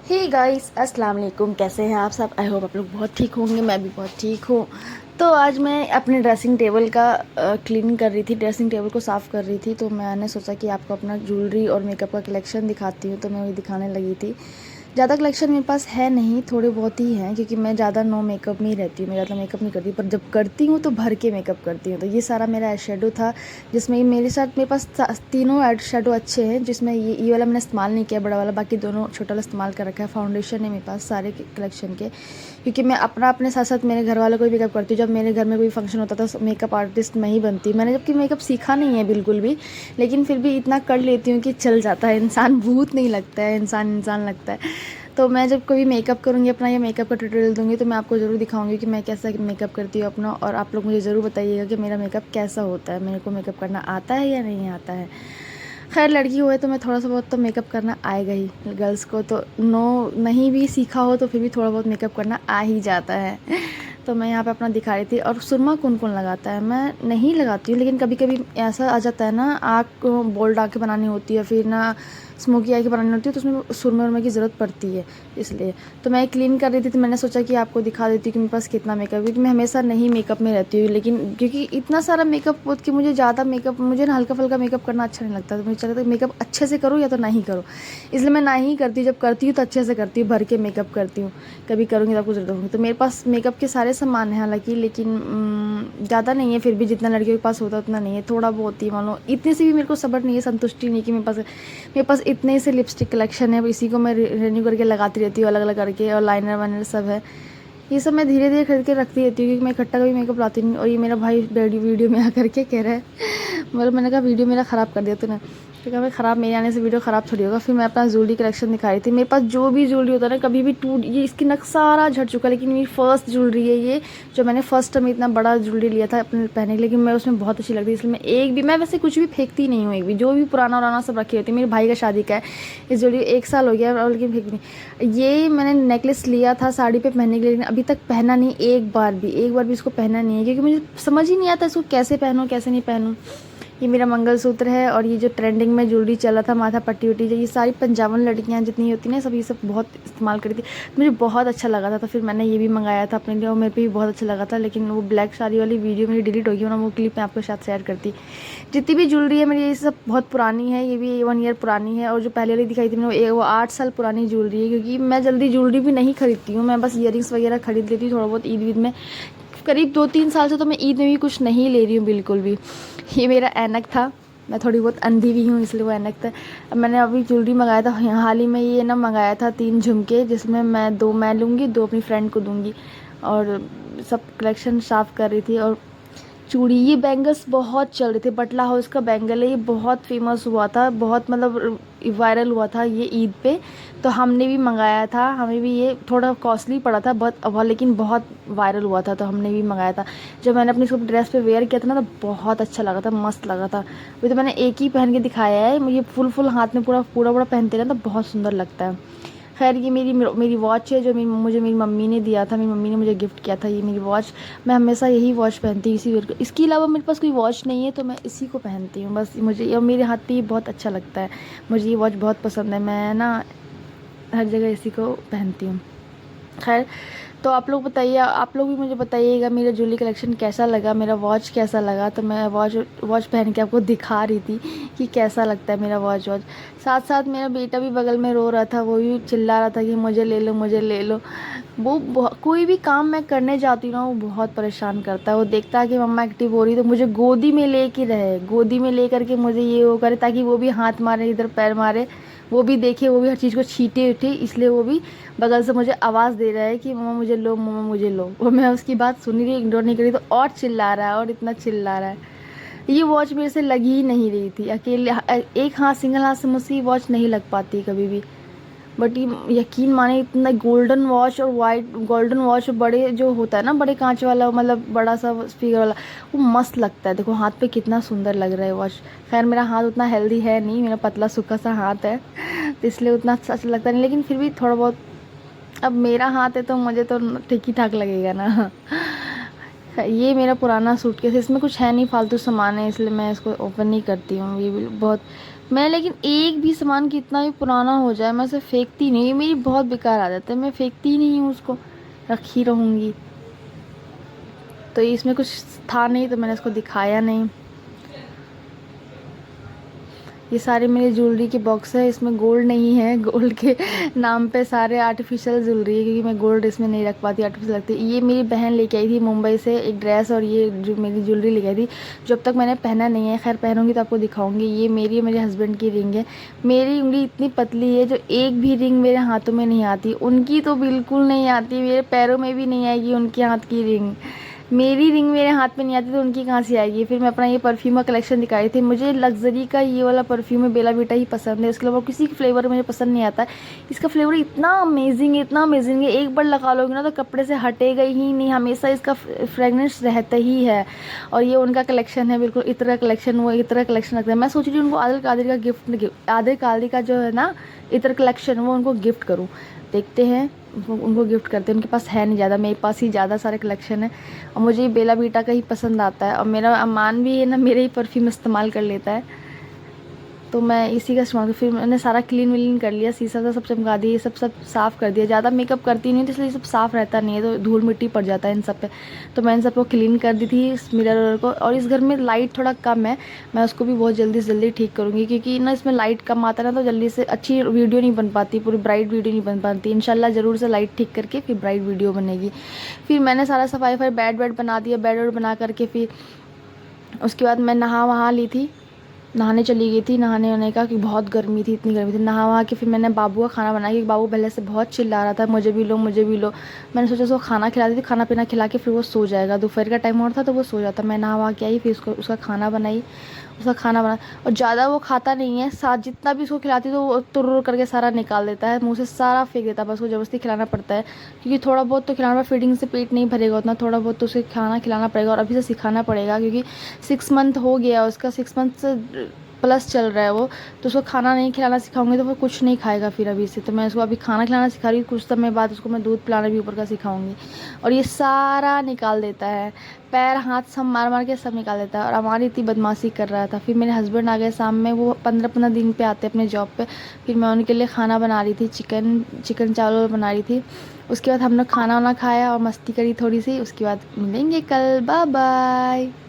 Hey guys, अस्सलाम वालेकुम। कैसे हैं आप सब? आई होप आप लोग बहुत ठीक होंगे। मैं भी बहुत ठीक हूँ। तो आज मैं अपने ड्रेसिंग टेबल का क्लीनिंग कर रही थी, ड्रेसिंग टेबल को साफ़ कर रही थी। तो मैंने सोचा कि आपको अपना ज्वेलरी और मेकअप का कलेक्शन दिखाती हूँ, तो मैं वही दिखाने लगी थी। ज़्यादा कलेक्शन मेरे पास है नहीं, थोड़े बहुत ही हैं, क्योंकि मैं ज़्यादा नो मेकअप में ही रहती हूँ। मैं ज़्यादा मेकअप नहीं करती, पर जब करती हूँ तो भर के मेकअप करती हूँ। तो ये सारा मेरा आई शेडो था, जिसमें मेरे पास तीनों आई शेडो अच्छे हैं, जिसमें ये वाला मैंने इस्तेमाल नहीं किया, बड़ा वाला। बाकी दोनों छोटा वाला इस्तेमाल कर रखा है। फाउंडेशन है मेरे पास सारे कलेक्शन के, क्योंकि मैं अपने साथ साथ मेरे घर वालों को भी मेकअप करती हूँ। जब मेरे घर में कोई फंक्शन होता था, मेकअप आर्टिस्ट मैं ही बनती। मैंने जबकि मेकअप सीखा नहीं है बिल्कुल भी, लेकिन फिर भी इतना कर लेती हूँ कि चल जाता है। इंसान भूत नहीं लगता है, इंसान इंसान लगता है। तो मैं जब कभी मेकअप करूँगी अपना, या मेकअप का ट्यूटोरियल दूँगी, तो मैं आपको ज़रूर दिखाऊँगी कि मैं कैसा मेकअप करती हूँ अपना। और आप लोग मुझे ज़रूर बताइएगा कि मेरा मेकअप कैसा होता है, मेरे को मेकअप करना आता है या नहीं आता है। खैर, लड़की हुए तो मैं थोड़ा सा बहुत तो मेकअप करना आएगा ही। गर्ल्स को तो नहीं भी सीखा हो तो फिर भी थोड़ा बहुत मेकअप करना आ ही जाता है। तो मैं यहाँ पे अपना दिखा रही थी। और सुरमा कौन कौन लगाता है? मैं नहीं लगाती हूँ, लेकिन कभी कभी ऐसा आ जाता है ना, आँख को बोल्ड आँखें बनानी होती है, फिर ना स्मोकी आई की बनानी होती है, तो उसमें सुरमे उरमे की ज़रूरत पड़ती है। इसलिए तो मैं क्लीन कर रही थी, तो मैंने सोचा कि आपको दिखा देती हूँ कि मेरे पास कितना मेकअप है, क्योंकि मैं हमेशा नहीं मेकअप में रहती हूँ। लेकिन क्योंकि इतना सारा मेकअप हो कि मुझे ज़्यादा मेकअप, मुझे ना हल्का फुल्का मेकअप करना अच्छा नहीं लगता। तो मुझे चलता है मेकअप अच्छे से करूँ या तो ना ही करूँ, इसलिए मैं ना ही करती हूँ। जब करती हूँ तो अच्छे से करती हूँ, भर के मेकअप करती हूँ। कभी करूँगी तो आपको ज़रूर दूँगी। तो मेरे पास मेकअप के सारे सामान हैं हालाँकि, लेकिन ज़्यादा नहीं है। फिर भी जितना लड़कियों के पास होता है उतना नहीं है, थोड़ा बहुत ही। मान लो इतने से भी मेरे को सब्र नहीं है, संतुष्टि नहीं कि मेरे पास इतने से लिपस्टिक कलेक्शन है, इसी को मैं रिन्यू करके लगाती रहती हूँ अलग अलग करके। और लाइनर वाइनर सब है, ये सब मैं धीरे धीरे खरीद के रखती रहती हूँ, क्योंकि मैं इकट्ठा कभी मेकअप लाती नहीं। और ये मेरा भाई वीडियो में आकर के कह रहा है, मतलब मैंने कहा वीडियो मेरा ख़राब कर दिया तूने। तो कहा, मैं ख़राब, मेरे आने से वीडियो ख़राब थोड़ी होगा। फिर मैं अपना ज्वेलरी कलेक्शन दिखा रही थी। मेरे पास जो भी ज्वेलरी होता है ना, कभी भी टूट, ये इसकी नक सारा झड़ चुका, लेकिन मेरी फर्स्ट ज्वेलरी है ये, जो मैंने फर्स्ट टाइम इतना बड़ा ज्वेलरी लिया था अपने पहनने के लिए। लेकिन मैं उसमें बहुत अच्छी लगती है, इसलिए मैं वैसे कुछ भी फेंकती नहीं हूँ। एक भी जो भी पुराना वराना सब रखी होती है। मेरे भाई का शादी का है, इस ज्वेलरी 1 साल हो गया, और लेकिन फेंक नहीं। ये मैंने नेकलेस लिया था साड़ी पे पहनने के लिए, लेकिन अभी तक पहना नहीं, एक बार भी इसको पहना नहीं है, क्योंकि मुझे समझ ही नहीं आता इसको कैसे पहनूँ कैसे नहीं पहनूँ। ये मेरा मंगलसूत्र है। और ये जो ट्रेंडिंग में ज्वेलरी चला था, माथा पट्टी उट्टी, जो ये सारी पंजाबन लड़कियां जितनी होती ना, सब ये सब बहुत इस्तेमाल करी थी। मुझे बहुत अच्छा लगा था, तो फिर मैंने ये भी मंगाया था अपने लिए, और मेरे पे भी बहुत अच्छा लगा था। लेकिन वो ब्लैक साड़ी वाली वीडियो मेरी डिलीट हो गई, वरना वो क्लिप मैं आपके साथ शेयर करती। जितनी भी ज्वेलरी है मेरी, ये सब बहुत पुरानी है। ये भी 1 ईयर पुरानी है। और जो पहले वाली दिखाई थी मैंने, वो 8 साल पुरानी ज्वेलरी है। क्योंकि मैं जल्दी ज्वेलरी भी नहीं खरीदती हूँ, मैं बस ईयरिंग्स वगैरह खरीद लेती हूँ थोड़ा बहुत ईद वीद में। करीब 2-3 साल से तो मैं ईद में भी कुछ नहीं ले रही हूँ बिल्कुल भी। ये मेरा ऐनक था, मैं थोड़ी बहुत अंधी भी हूँ, इसलिए वो ऐनक था। अब मैंने अभी ज्वेलरी मंगाया था हाल ही में, ये ना मंगाया था 3 झुमके, जिसमें मैं 2 मैं लूँगी, 2 अपनी फ्रेंड को दूँगी। और सब कलेक्शन साफ़ कर रही थी। और चूड़ी, ये बैंगल्स बहुत चल रहे थे, बटला हाउस का बैंगल है, ये बहुत फेमस हुआ था, बहुत मतलब वायरल हुआ था ये ईद पे। तो हमने भी मंगाया था, हमें भी ये थोड़ा कॉस्टली पड़ा था बहुत, लेकिन बहुत वायरल हुआ था, तो हमने भी मंगाया था। जब मैंने अपनी इसको ड्रेस पे वेयर किया था ना, तो बहुत अच्छा लगा था, मस्त लगा था। अभी तो मैंने एक ही पहन के दिखाया है, मुझे फुल हाथ में पूरा पूरा पहनते ना, तो बहुत सुंदर लगता है। खैर, ये मेरी वॉच है, जो मुझे मेरी मम्मी ने दिया था, मेरी मम्मी ने मुझे गिफ्ट किया था ये मेरी वॉच। मैं हमेशा यही वॉच पहनती हूँ, इसी वेयर को। इसके अलावा मेरे पास कोई वॉच नहीं है, तो मैं इसी को पहनती हूँ बस। मुझे और मेरे हाथ पे ये बहुत अच्छा लगता है, मुझे ये वॉच बहुत पसंद है। मैं ना हर जगह इसी को पहनती हूँ। खैर, तो आप लोग बताइए, आप लोग भी मुझे बताइएगा मेरा ज्वेलरी कलेक्शन कैसा लगा, मेरा वॉच कैसा लगा। तो मैं वॉच पहन के आपको दिखा रही थी कि कैसा लगता है मेरा वॉच। साथ साथ मेरा बेटा भी बगल में रो रहा था, वो भी चिल्ला रहा था कि मुझे ले लो मुझे ले लो। कोई भी काम मैं करने जाती हूँ ना, वो बहुत परेशान करता है। वो देखता है कि मम्मा एक्टिव हो रही, तो मुझे गोदी में ले के रहे, गोदी में ले करके मुझे ये वो करे, ताकि वो भी हाथ मारे, इधर पैर मारे, वो भी देखे, वो भी हर चीज़ को छीटे उठे। इसलिए वो भी बगल से मुझे आवाज़ दे रहा है कि मम्मा मुझे लो, मम्मा मुझे लो। और मैं उसकी बात सुन रही, इग्नोर नहीं करी, तो और चिल्ला रहा है, और इतना चिल्ला रहा है। ये वॉच मेरे से लगी ही नहीं रही थी, अकेले एक हाथ, सिंगल हाथ से मुझसे ये वॉच नहीं लग पाती कभी भी। बट ये यकीन माने, इतना गोल्डन वॉच और वाइट गोल्डन वॉच, बड़े जो होता है ना, बड़े कांच वाला, मतलब बड़ा सा स्पीकर वाला, वो मस्त लगता है। देखो हाथ पे कितना सुंदर लग रहा है वॉच। खैर, मेरा हाथ उतना हेल्दी है नहीं, मेरा पतला सूखा सा हाथ है, तो इसलिए उतना अच्छा लगता नहीं, लेकिन फिर भी थोड़ा बहुत। अब मेरा हाथ है तो मुझे तो ठीक ही ठाक लगेगा ना। ये मेरा पुराना सूटकेस है, इसमें कुछ है नहीं, फालतू सामान है, इसलिए मैं इसको ओपन नहीं करती हूँ। ये भी बहुत मैं लेकिन एक भी सामान कितना भी पुराना हो जाए मैं उसे फेंकती नहीं, ये मेरी बहुत बेकार आदत है, मैं फेंकती ही नहीं हूँ उसको, रखी रहूँगी। तो इसमें कुछ था नहीं तो मैंने इसको दिखाया नहीं। ये सारे मेरे ज्वेलरी के बॉक्स है, इसमें गोल्ड नहीं है, गोल्ड के नाम पे सारे आर्टिफिशियल ज्वेलरी है, क्योंकि मैं गोल्ड इसमें नहीं रख पाती, आर्टिफिशियल लगती है। ये मेरी बहन लेके आई थी मुंबई से एक ड्रेस, और ये जो मेरी ज्वेलरी लेके आई थी, जो अब तक मैंने पहना नहीं है, खैर पहनूंगी तो आपको दिखाऊंगी। ये मेरे हस्बैंड की रिंग है। मेरी उंगली इतनी पतली है जो एक भी रिंग मेरे हाथों में नहीं आती, उनकी तो बिल्कुल नहीं आती, मेरे पैरों में भी नहीं आएगी उनके हाथ की रिंग। मेरी रिंग मेरे हाथ में नहीं आती तो उनकी कहाँ से आएगी। फिर मैं अपना ये परफ्यूम का कलेक्शन दिखाई थी। मुझे लग्जरी का ये वाला परफ्यूम है, बेला वीटा ही पसंद है, इसके अलावा किसी फ्लेवर मुझे पसंद नहीं आता है। इसका फ्लेवर इतना अमेजिंग है, इतना अमेजिंग है, एक बार लगा लोगे ना तो कपड़े से हटेगा ही नहीं, हमेशा इसका फ्रेगनेंस रहता ही है। और ये उनका कलेक्शन है, बिल्कुल इत्र का कलेक्शन, वो इत्र का कलेक्शन लगता है। मैं सोच रही हूँ उनको आदिल कादिर का गिफ्ट, आदिल कादिर का जो है ना इत्र कलेक्शन, वो उनको गिफ्ट करूँ। देखते हैं, उनको गिफ्ट करते हैं। उनके पास है नहीं ज़्यादा, मेरे पास ही ज़्यादा सारे कलेक्शन है। और मुझे ये बेला वीटा का ही पसंद आता है, और मेरा अमान भी है ना मेरे ही परफ्यूम इस्तेमाल कर लेता है, तो मैं इसी का इस्तेमाल। फिर मैंने सारा क्लीन विलीन कर लिया, शीशा सा सब चमका दिया, ये सब साफ़ कर दिया। ज़्यादा मेकअप करती नहीं तो इसलिए सब साफ़ रहता नहीं है, तो धूल मिट्टी पड़ जाता है इन सब पे। तो मैं इन सबको क्लीन कर दी थी, इस मिरर को। और इस घर में लाइट थोड़ा कम है, मैं उसको भी बहुत जल्दी से जल्दी ठीक करूँगी, क्योंकि ना इसमें लाइट कम आता है ना, तो जल्दी से अच्छी वीडियो नहीं बन पाती, पूरी ब्राइट वीडियो नहीं बन पाती। इंशाल्लाह ज़रूर से लाइट ठीक करके फिर ब्राइट वीडियो बनेगी। फिर मैंने सारा सफाई बेड वेड बना दिया, बेड वेड बना करके फिर उसके बाद मैं नहा वहा ली थी, नहाने चली गई थी। नहाने होने का कि बहुत गर्मी थी, इतनी गर्मी थी। नहा वहा के फिर मैंने बाबू का खाना बनाया, क्योंकि बाबू पहले से बहुत चिल्ला रहा था, मुझे भी लो मुझे भी लो। मैंने सोचा उसको खाना खिला दी थी, खाना पीना खिला के फिर वो सो जाएगा, दोपहर का टाइम और था तो वो सो जाता। मैं नहा वहा के आई, फिर उसका खाना बनाई, उसका खाना बना। और ज़्यादा वो खाता नहीं है, साथ जितना भी उसको खिलाती तो वो तुर करके सारा निकाल देता है, मुँह से सारा फेंक देता है। बस वो ज़बरदस्ती खिलाना पड़ता है, क्योंकि थोड़ा बहुत तो खिलाना, फीडिंग से पेट नहीं भरेगा उतना, थोड़ा बहुत तो उसे खाना खिलाना पड़ेगा। और अभी से सिखाना पड़ेगा, क्योंकि 6 मंथ हो गया उसका, 6 मंथ से प्लस चल रहा है वो, तो उसको खाना नहीं खिलाना सिखाऊंगी तो वो कुछ नहीं खाएगा फिर अभी से। तो मैं उसको अभी खाना खिलाना सिखा रही हूँ, कुछ समय बाद उसको मैं दूध पिलाना भी ऊपर का सिखाऊंगी। और ये सारा निकाल देता है, पैर हाथ सब मार मार के सब निकाल देता है। और हमारी इतनी बदमाशी कर रहा था। फिर मेरे हस्बैंड आ गए शाम में, वो 15-15 दिन पे आते अपने जॉब पे। फिर मैं उनके लिए खाना बना रही थी, चिकन चावल बना रही थी। उसके बाद हम लोग खाना वाना खाया और मस्ती करी थोड़ी सी। उसके बाद मिलेंगे कल, बाय बाय।